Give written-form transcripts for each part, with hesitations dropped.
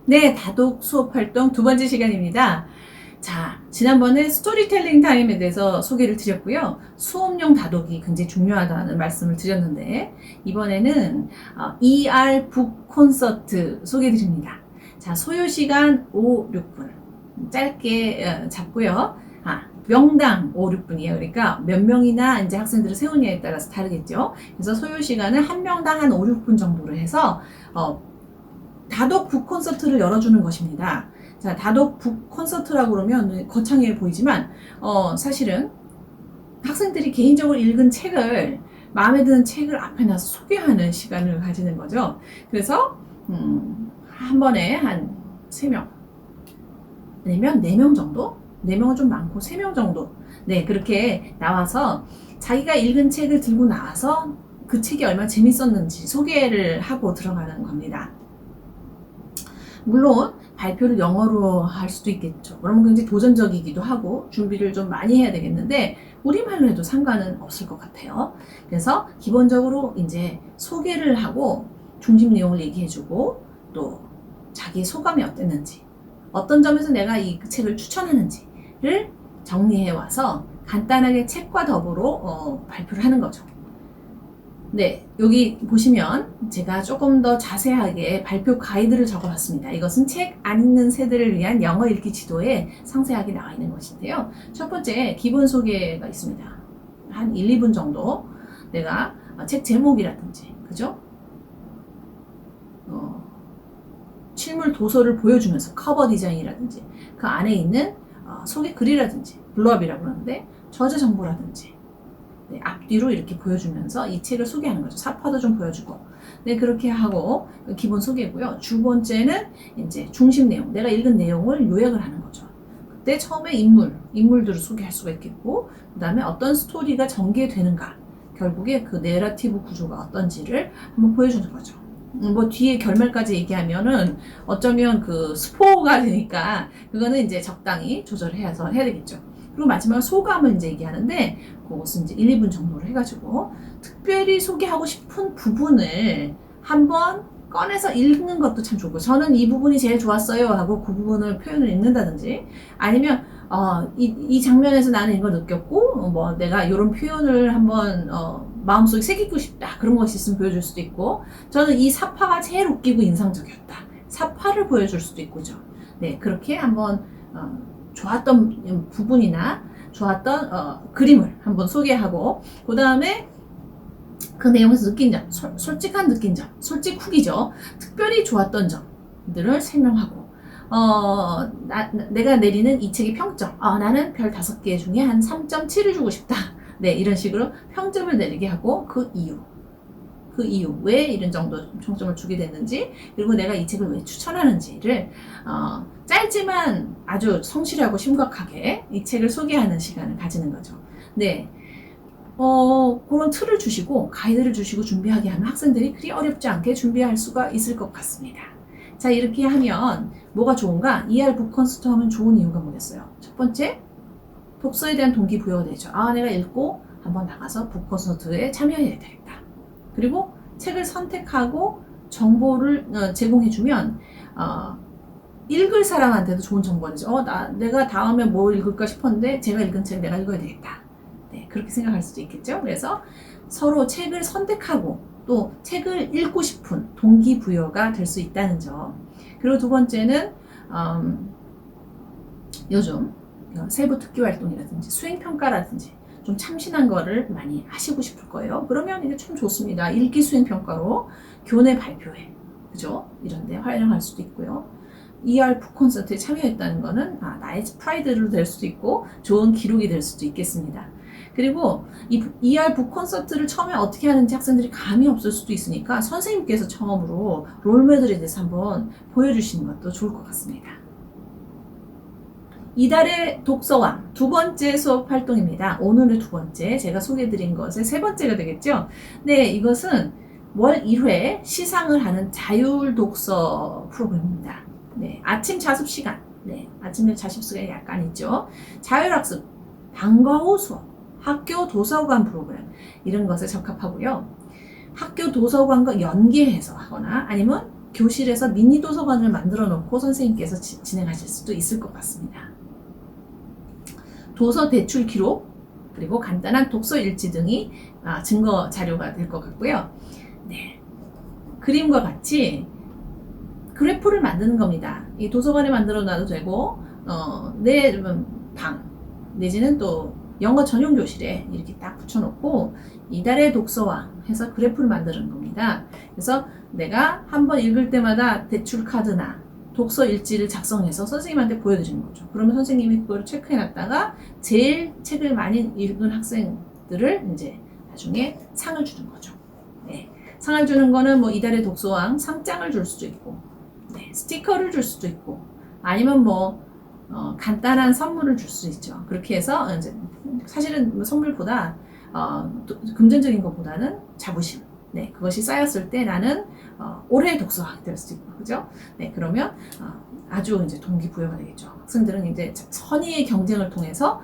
네, 다독 수업 활동 두 번째 시간입니다. 자, 지난번에 스토리텔링 타임에 대해서 소개를 드렸고요. 수업용 다독이 굉장히 중요하다는 말씀을 드렸는데, 이번에는 ER 북 콘서트 소개해 드립니다. 자, 소요 시간 5, 6분. 짧게 잡고요. 명당 5, 6분이에요. 그러니까 몇 명이나 이제 학생들을 세우냐에 따라서 다르겠죠. 그래서 소요 시간을 한 명당 한 5, 6분 정도로 해서, 다독 북 콘서트를 열어주는 것입니다. 자, 다독 북 콘서트라고 그러면 거창해 보이지만, 사실은 학생들이 개인적으로 읽은 책을, 마음에 드는 책을 앞에 놔서 소개하는 시간을 가지는 거죠. 그래서, 한 번에 한 3명, 아니면 4명 정도? 4명은 좀 많고 3명 정도. 네, 그렇게 나와서 자기가 읽은 책을 들고 나와서 그 책이 얼마나 재밌었는지 소개를 하고 들어가는 겁니다. 물론 발표를 영어로 할 수도 있겠죠. 그러면 굉장히 도전적이기도 하고 준비를 좀 많이 해야 되겠는데 우리말로 해도 상관은 없을 것 같아요. 그래서 기본적으로 이제 소개를 하고 중심 내용을 얘기해주고 또 자기 소감이 어땠는지 어떤 점에서 내가 이 책을 추천하는지를 정리해 와서 간단하게 책과 더불어 발표를 하는 거죠. 네, 여기 보시면 제가 조금 더 자세하게 발표 가이드를 적어봤습니다. 이것은 책 안 읽는 세대를 위한 영어 읽기 지도에 상세하게 나와 있는 것인데요. 첫 번째 기본 소개가 있습니다. 한 1, 2분 정도 내가 책 제목이라든지 그죠? 실물 도서를 보여주면서 커버 디자인이라든지 그 안에 있는 소개 글이라든지 블러비라고 하는데 저자 정보라든지 네, 앞뒤로 이렇게 보여주면서 이 책을 소개하는 거죠. 사파도 좀 보여주고. 네, 그렇게 하고 기본 소개고요. 두 번째는 이제 중심 내용, 내가 읽은 내용을 요약을 하는 거죠. 그때 처음에 인물들을 소개할 수가 있겠고, 그 다음에 어떤 스토리가 전개되는가, 결국에 그 내러티브 구조가 어떤지를 한번 보여주는 거죠. 뭐 뒤에 결말까지 얘기하면은 어쩌면 그 스포가 되니까 그거는 이제 적당히 조절해서 해야 되겠죠. 그리고 마지막으로 소감을 이제 얘기하는데 그것은 이제 1, 2분 정도로 해가지고 특별히 소개하고 싶은 부분을 한번 꺼내서 읽는 것도 참 좋고 저는 이 부분이 제일 좋았어요 하고 그 부분을 표현을 읽는다든지 아니면 이 장면에서 나는 이걸 느꼈고 뭐 내가 이런 표현을 한번 마음속에 새기고 싶다 그런 것이 있으면 보여줄 수도 있고 저는 이 사파가 제일 웃기고 인상적이었다 사파를 보여줄 수도 있고죠. 네, 그렇게 한번 좋았던 부분이나 좋았던 그림을 한번 소개하고 그 다음에 그 내용에서 느낀 점, 솔직한 느낀 점, 솔직 후기죠. 특별히 좋았던 점들을 설명하고 내가 내리는 이 책의 평점 나는 별 5개 중에 한 3.7을 주고 싶다. 네, 이런 식으로 평점을 내리게 하고 그 이유 왜 이런 정도 평점을 주게 됐는지 그리고 내가 이 책을 왜 추천하는지를 짧지만 아주 성실하고 심각하게 이 책을 소개하는 시간을 가지는 거죠. 네, 그런 틀을 주시고 가이드를 주시고 준비하게 하면 학생들이 그리 어렵지 않게 준비할 수가 있을 것 같습니다. 자, 이렇게 하면 뭐가 좋은가? ER 북 콘서트 하면 좋은 이유가 뭐겠어요? 첫 번째, 독서에 대한 동기부여가 되죠. 내가 읽고 한번 나가서 북 콘서트에 참여해야 되겠다. 그리고 책을 선택하고 정보를 제공해주면 읽을 사람한테도 좋은 정보가 되죠. 내가 다음에 뭐 읽을까 싶었는데 제가 읽은 책 내가 읽어야 되겠다. 네, 그렇게 생각할 수도 있겠죠. 그래서 서로 책을 선택하고 또 책을 읽고 싶은 동기부여가 될 수 있다는 점. 그리고 두 번째는 요즘 세부 특기 활동이라든지 수행평가라든지 좀 참신한 거를 많이 하시고 싶을 거예요. 그러면 이게 참 좋습니다. 읽기 수행평가로 교내 발표회, 그죠? 이런 데 활용할 수도 있고요. ER 북 콘서트에 참여했다는 거는 나의 프라이드로 될 수도 있고 좋은 기록이 될 수도 있겠습니다. 그리고 이 ER 북 콘서트를 처음에 어떻게 하는지 학생들이 감이 없을 수도 있으니까 선생님께서 처음으로 롤모델에 대해서 한번 보여주시는 것도 좋을 것 같습니다. 이달의 독서왕 두 번째 수업 활동입니다. 오늘의 두 번째, 제가 소개해드린 것의 세 번째가 되겠죠. 네, 이것은 월 1회 시상을 하는 자율 독서 프로그램입니다. 네, 아침 자습 시간, 네, 아침에 자습 시간이 약간 있죠. 자율학습, 방과 후 수업, 학교 도서관 프로그램 이런 것에 적합하고요. 학교 도서관과 연계해서 하거나 아니면 교실에서 미니 도서관을 만들어 놓고 선생님께서 진행하실 수도 있을 것 같습니다. 도서 대출 기록, 그리고 간단한 독서 일지 등이 증거 자료가 될 것 같고요. 네. 그림과 같이 그래프를 만드는 겁니다. 이 도서관에 만들어 놔도 되고, 내 방, 내지는 또 영어 전용 교실에 이렇게 딱 붙여놓고, 이달의 독서왕 해서 그래프를 만드는 겁니다. 그래서 내가 한번 읽을 때마다 대출 카드나 독서 일지를 작성해서 선생님한테 보여드리는 거죠. 그러면 선생님이 그걸 체크해놨다가 제일 책을 많이 읽은 학생들을 이제 나중에 상을 주는 거죠. 네. 상을 주는 거는 뭐 이달의 독서왕 상장을 줄 수도 있고, 네. 스티커를 줄 수도 있고, 아니면 뭐 간단한 선물을 줄 수 있죠. 그렇게 해서 이제 사실은 뭐 선물보다 금전적인 것보다는 자부심. 네, 그것이 쌓였을 때 나는 올해의 독서왕이 될 수도 있고, 그죠? 네, 그러면 아주 이제 동기부여가 되겠죠. 학생들은 이제 선의의 경쟁을 통해서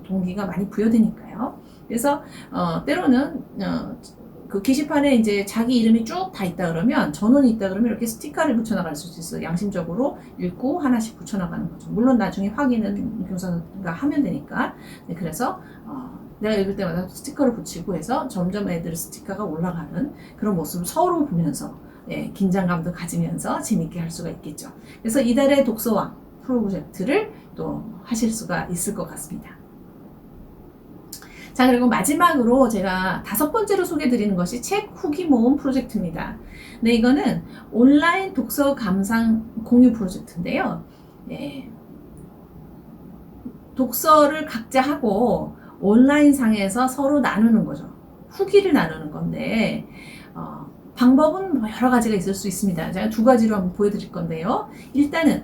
동기가 많이 부여되니까요. 그래서 때로는 그 게시판에 이제 자기 이름이 쭉 다 있다 그러면, 전원이 있다 그러면 이렇게 스티커를 붙여나갈 수도 있어요. 양심적으로 읽고 하나씩 붙여나가는 거죠. 물론 나중에 확인은 교사가 하면 되니까. 네, 그래서 내가 읽을 때마다 스티커를 붙이고 해서 점점 애들 스티커가 올라가는 그런 모습을 서로 보면서, 예, 긴장감도 가지면서 재밌게 할 수가 있겠죠. 그래서 이달의 독서왕 프로젝트를 또 하실 수가 있을 것 같습니다. 자, 그리고 마지막으로 제가 5번째로 소개해드리는 것이 책 후기 모음 프로젝트입니다. 네, 이거는 온라인 독서 감상 공유 프로젝트인데요. 네, 독서를 각자 하고 온라인 상에서 서로 나누는 거죠. 후기를 나누는 건데, 방법은 뭐 여러 가지가 있을 수 있습니다. 제가 2가지로 한번 보여드릴 건데요. 일단은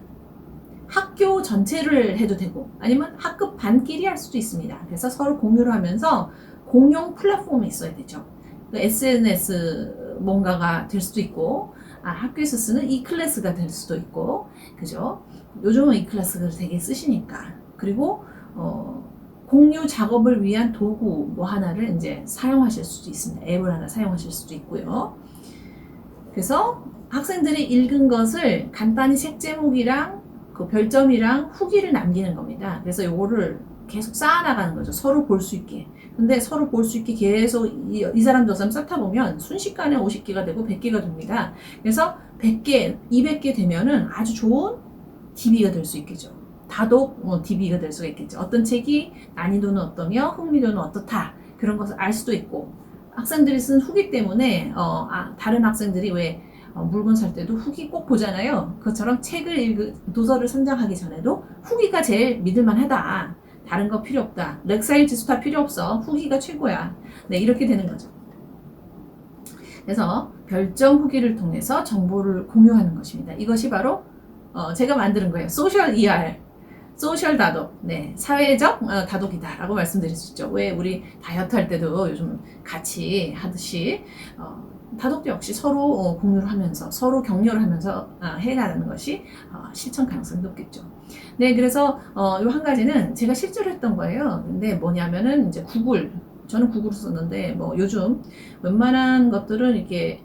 학교 전체를 해도 되고, 아니면 학급 반끼리 할 수도 있습니다. 그래서 서로 공유를 하면서 공용 플랫폼이 있어야 되죠. SNS 뭔가가 될 수도 있고, 학교에서 쓰는 e클래스가 될 수도 있고, 그죠? 요즘은 e클래스를 되게 쓰시니까. 그리고 공유 작업을 위한 도구 뭐 하나를 이제 사용하실 수도 있습니다. 앱을 하나 사용하실 수도 있고요. 그래서 학생들이 읽은 것을 간단히 책 제목이랑 그 별점이랑 후기를 남기는 겁니다. 그래서 요거를 계속 쌓아나가는 거죠. 서로 볼 수 있게. 근데 서로 볼 수 있게 계속 이 사람 저 사람 쌓다 보면 순식간에 50개가 되고 100개가 됩니다. 그래서 100개, 200개 되면은 아주 좋은 DB가 될 수 있겠죠. 다독 DB가 될 수가 있겠죠. 어떤 책이 난이도는 어떠며 흥미도는 어떻다. 그런 것을 알 수도 있고, 학생들이 쓴 후기 때문에 다른 학생들이 왜 물건 살 때도 후기 꼭 보잖아요. 그것처럼 도서를 선정하기 전에도 후기가 제일 믿을만하다. 다른 거 필요 없다. 렉사일 지수 다 필요 없어. 후기가 최고야. 네, 이렇게 되는 거죠. 그래서 별점 후기를 통해서 정보를 공유하는 것입니다. 이것이 바로 제가 만드는 거예요. 소셜 ER. 소셜 다독, 네, 사회적 다독이다라고 말씀드릴 수 있죠. 왜 우리 다이어트 할 때도 요즘 같이 하듯이 다독도 역시 서로 공유를 하면서 서로 격려를 하면서 해나가는 것이 실천 가능성이 높겠죠. 네, 그래서 요 한 가지는 제가 실제로 했던 거예요. 근데 뭐냐면은 이제 저는 구글을 썼는데 뭐 요즘 웬만한 것들은 이렇게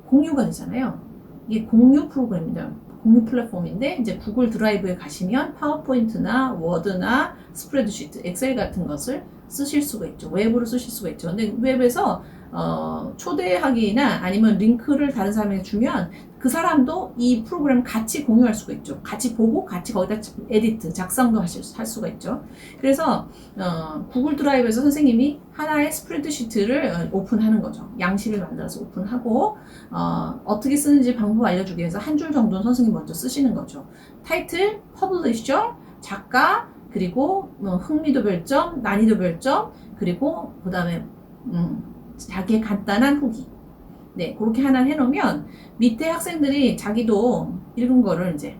공유가 되잖아요. 이게 공유 프로그램입니다. 공유 플랫폼인데, 이제 구글 드라이브에 가시면 파워포인트나 워드나 스프레드시트, 엑셀 같은 것을 쓰실 수가 있죠. 웹으로 쓰실 수가 있죠. 근데 웹에서 초대하기나 아니면 링크를 다른 사람에게 주면 그 사람도 이 프로그램 같이 공유할 수가 있죠. 같이 보고 같이 거기다 에디트, 작성도 할 수가 있죠. 그래서 구글 드라이브에서 선생님이 하나의 스프레드시트를 오픈하는 거죠. 양식을 만들어서 오픈하고 어떻게 쓰는지 방법 알려주기 위해서 한 줄 정도는 선생님이 먼저 쓰시는 거죠. 타이틀, 퍼블리셔, 작가, 그리고 흥미도 별점, 난이도 별점, 그리고 그 다음에 자기의 간단한 후기. 네, 그렇게 하나 해놓으면 밑에 학생들이 자기도 읽은 거를 이제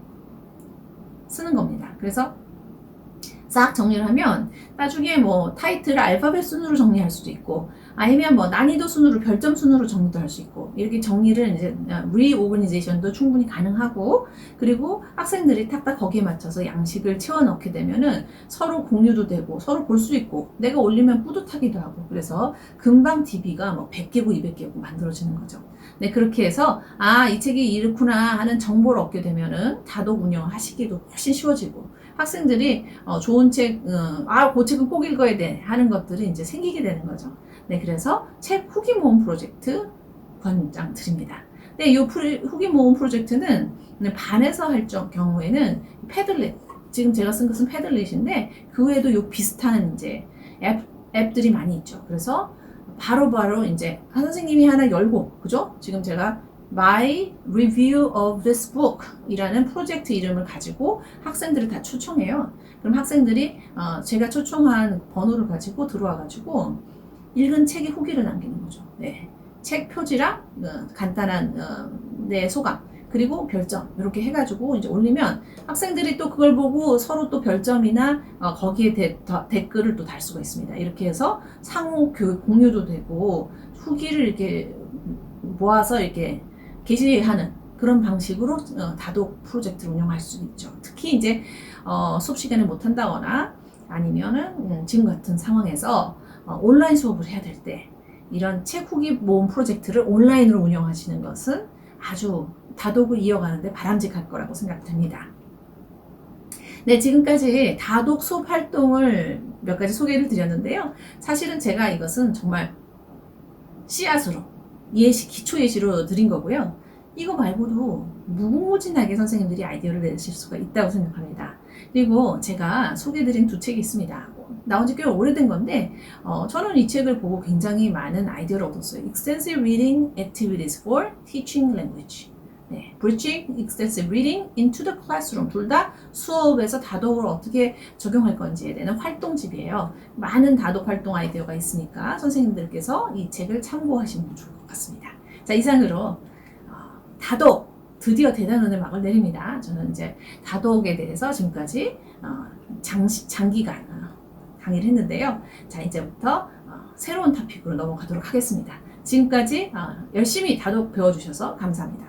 쓰는 겁니다. 그래서 싹 정리를 하면 나중에 뭐 타이틀을 알파벳 순으로 정리할 수도 있고, 아니면 뭐 난이도 순으로, 별점 순으로 정리도 할 수 있고, 이렇게 정리를 이제 리오거니제이션도 충분히 가능하고, 그리고 학생들이 탁탁 거기에 맞춰서 양식을 채워 넣게 되면은 서로 공유도 되고 서로 볼 수 있고, 내가 올리면 뿌듯하기도 하고, 그래서 금방 DB가 뭐 100개고 200개고 만들어지는 거죠. 네, 그렇게 해서 이 책이 이렇구나 하는 정보를 얻게 되면은 다독 운영하시기도 훨씬 쉬워지고 학생들이 좋은 책, 그 책은 꼭 읽어야 돼 하는 것들이 이제 생기게 되는 거죠. 네, 그래서 책 후기 모음 프로젝트 권장 드립니다. 네, 이 후기 모음 프로젝트는 반에서 할 경우에는 패들렛, 지금 제가 쓴 것은 패들렛인데 그 외에도 요 비슷한 이제 앱들이 많이 있죠. 그래서 바로 이제 선생님이 하나 열고, 그죠? 지금 제가 My Review of this Book 이라는 프로젝트 이름을 가지고 학생들을 다 초청해요. 그럼 학생들이 제가 초청한 번호를 가지고 들어와 가지고 읽은 책의 후기를 남기는 거죠. 네. 책 표지랑 간단한 내 소감 그리고 별점 이렇게 해가지고 이제 올리면 학생들이 또 그걸 보고 서로 또 별점이나 거기에 댓글을 또 달 수가 있습니다. 이렇게 해서 상호 교육 공유도 되고 후기를 이렇게 모아서 이렇게 게시하는 그런 방식으로 다독 프로젝트를 운영할 수 있죠. 특히 이제 수업 시간에 못 한다거나 아니면은 지금 같은 상황에서 온라인 수업을 해야 될 때 이런 책 후기 모음 프로젝트를 온라인으로 운영하시는 것은 아주 다독을 이어가는데 바람직할 거라고 생각됩니다. 네, 지금까지 다독 수업 활동을 몇 가지 소개를 드렸는데요. 사실은 제가 이것은 정말 씨앗으로 기초 예시로 드린 거고요. 이거 말고도 무궁무진하게 선생님들이 아이디어를 내실 수가 있다고 생각합니다. 그리고 제가 소개드린 두 책이 있습니다. 나온 지 꽤 오래된 건데 저는 이 책을 보고 굉장히 많은 아이디어를 얻었어요. Extensive Reading Activities for Teaching Language. 네, Bridging Extensive Reading into the Classroom. 둘 다 수업에서 다독을 어떻게 적용할 건지에 대한 활동집이에요. 많은 다독 활동 아이디어가 있으니까 선생님들께서 이 책을 참고하시면 좋을 것 같습니다. 자, 이상으로 다독 드디어 대단원의 막을 내립니다. 저는 이제 다독에 대해서 지금까지 장기간 강의를 했는데요. 자, 이제부터 새로운 토픽으로 넘어가도록 하겠습니다. 지금까지 열심히 다독 배워주셔서 감사합니다.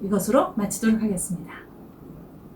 이것으로 마치도록 하겠습니다.